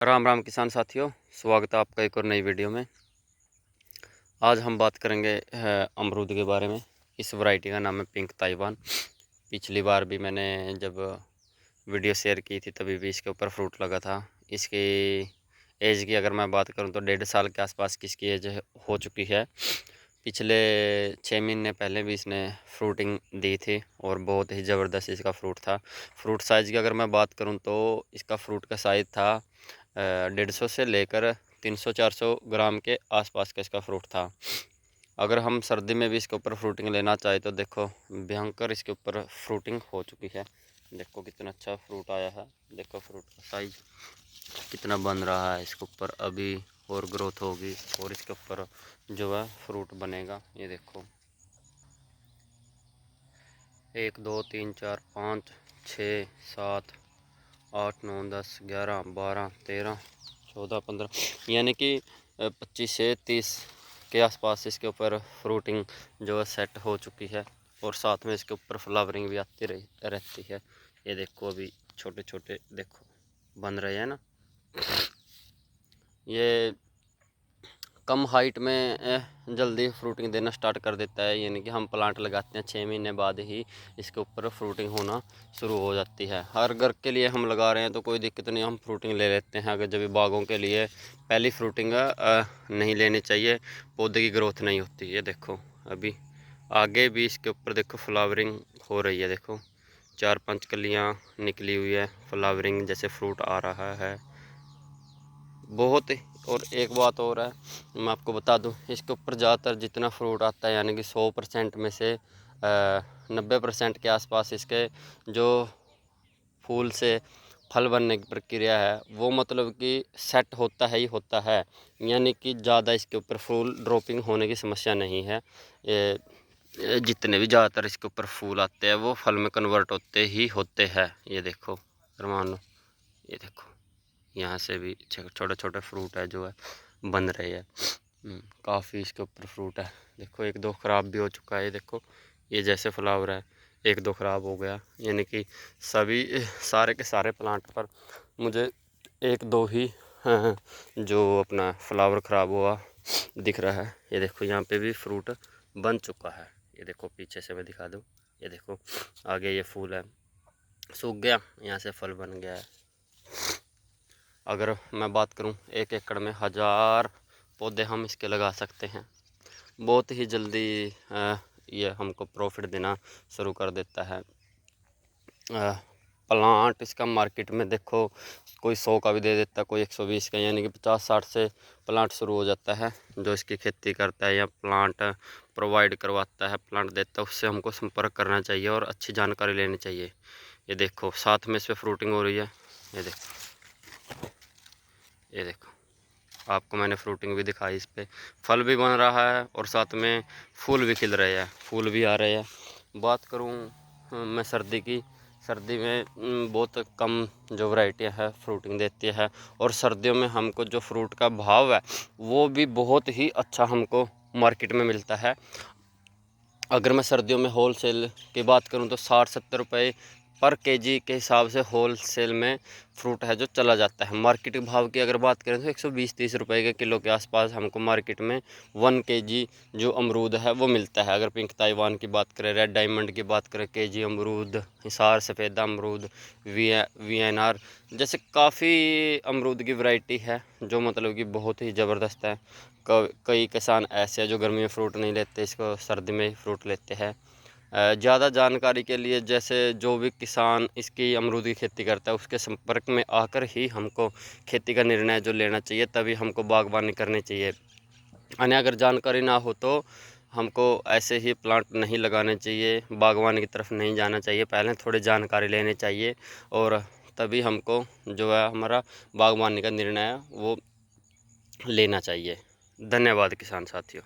राम राम किसान साथियों, स्वागत है आपका एक और नई वीडियो में। आज हम बात करेंगे अमरूद के बारे में। इस वैरायटी का नाम है पिंक ताइवान। पिछली बार भी मैंने जब वीडियो शेयर की थी तभी भी इसके ऊपर फ्रूट लगा था। इसकी एज की अगर मैं बात करूं तो 1.5 साल के आसपास की इसकी एज हो चुकी है। पिछले 6 महीने पहले भी इसने फ्रूटिंग दी थी और बहुत ही ज़बरदस्त इसका फ्रूट था। फ्रूट साइज़ की अगर मैं बात करूं तो इसका फ्रूट का साइज़ था 150 से लेकर 300-400 ग्राम के आसपास का इसका फ्रूट था। अगर हम सर्दी में भी इसके ऊपर फ्रूटिंग लेना चाहे तो देखो भयंकर इसके ऊपर फ्रूटिंग हो चुकी है। देखो कितना अच्छा फ्रूट आया है। देखो फ्रूट का साइज कितना बन रहा है। इसके ऊपर अभी और ग्रोथ होगी और इसके ऊपर जो है फ्रूट बनेगा। ये देखो 1 2 3 4 5 6 7 8 9 10 11 12 13 14 15 यानी कि 25 से 30 के आसपास इसके ऊपर फ्रूटिंग जो है सेट हो चुकी है और साथ में इसके ऊपर फ्लावरिंग भी आती रहती है। ये देखो अभी छोटे छोटे देखो बन रहे हैं ना। ये कम हाइट में जल्दी फ्रूटिंग देना स्टार्ट कर देता है। यानी कि हम प्लांट लगाते हैं 6 महीने बाद ही इसके ऊपर फ्रूटिंग होना शुरू हो जाती है। हर घर के लिए हम लगा रहे हैं तो कोई दिक्कत नहीं, हम फ्रूटिंग ले लेते हैं। अगर जब बागों के लिए पहली फ्रूटिंग नहीं लेनी चाहिए, पौधे की ग्रोथ नहीं होती। ये देखो अभी आगे भी इसके ऊपर देखो फ्लावरिंग हो रही है। देखो 4-5 कलियाँ निकली हुई है, फ्लावरिंग जैसे फ्रूट आ रहा है बहुत। और एक बात और है, मैं आपको बता दूं, इसके ऊपर ज़्यादातर जितना फ्रूट आता है यानी कि 100% में से 90% के आसपास इसके जो फूल से फल बनने की प्रक्रिया है वो मतलब कि सेट होता है ही होता है। यानी कि ज़्यादा इसके ऊपर फूल ड्रॉपिंग होने की समस्या नहीं है। जितने भी ज़्यादातर इसके ऊपर फूल आते हैं वो फल में कन्वर्ट होते ही होते हैं। ये देखो मान लो, ये देखो यहाँ से भी छोटे छोटे फ्रूट है जो है बन रहे हैं। काफ़ी इसके ऊपर फ्रूट है। देखो 1-2 ख़राब भी हो चुका है। ये देखो ये जैसे फ्लावर है 1-2 ख़राब हो गया। यानी कि सभी सारे के सारे प्लांट पर मुझे 1-2 ही जो अपना फ्लावर ख़राब हुआ दिख रहा है। ये देखो यहाँ पे भी फ्रूट बन चुका है। ये देखो पीछे से मैं दिखा दूँ, ये देखो आगे ये फूल है, सूख गया, यहाँ से फल बन गया है। अगर मैं बात करूं 1 एकड़ में 1000 पौधे हम इसके लगा सकते हैं। बहुत ही जल्दी ये हमको प्रॉफिट देना शुरू कर देता है। प्लांट इसका मार्केट में देखो कोई 100 का भी दे देता है, कोई 120 का, यानी कि 50-60 से प्लांट शुरू हो जाता है। जो इसकी खेती करता है या प्लांट प्रोवाइड करवाता है, प्लांट देता है, उससे हमको संपर्क करना चाहिए और अच्छी जानकारी लेनी चाहिए। ये देखो साथ में इस पर फ्रूटिंग हो रही है। ये देखो, ये देखो आपको मैंने फ्रूटिंग भी दिखाई, इस पर फल भी बन रहा है और साथ में फूल भी खिल रहे हैं, फूल भी आ रहे हैं। बात करूं मैं सर्दी की, सर्दी में बहुत कम जो वैरायटियां है फ्रूटिंग देती है और सर्दियों में हमको जो फ्रूट का भाव है वो भी बहुत ही अच्छा हमको मार्केट में मिलता है। अगर मैं सर्दियों में होल सेल की बात करूं तो 60-70 रुपये पर केजी के हिसाब से होल सेल में फ्रूट है जो चला जाता है। मार्केट के भाव की अगर बात करें तो 120-130 रुपये के किलो के आसपास हमको मार्केट में 1 केजी जो अमरूद है वो मिलता है। अगर पिंक ताइवान की बात करें, रेड डायमंड की बात करें, केजी अमरूद, हिसार सफ़ेदा अमरूद, VNR जैसे काफ़ी अमरूद की वैरायटी है जो मतलब कि बहुत ही ज़बरदस्त है। कई किसान ऐसे हैं जो गर्मी में फ्रूट नहीं लेते, इसको सर्दी में फ्रूट लेते हैं। ज़्यादा जानकारी के लिए जैसे जो भी किसान इसकी अमरूद की खेती करता है उसके संपर्क में आकर ही हमको खेती का निर्णय जो लेना चाहिए, तभी हमको बागवानी करनी चाहिए। यानी अगर जानकारी ना हो तो हमको ऐसे ही प्लांट नहीं लगाने चाहिए, बागवानी की तरफ नहीं जाना चाहिए। पहले थोड़ी जानकारी लेनी चाहिए और तभी हमको जो है हमारा बागवानी का निर्णय वो लेना चाहिए। धन्यवाद किसान साथियों।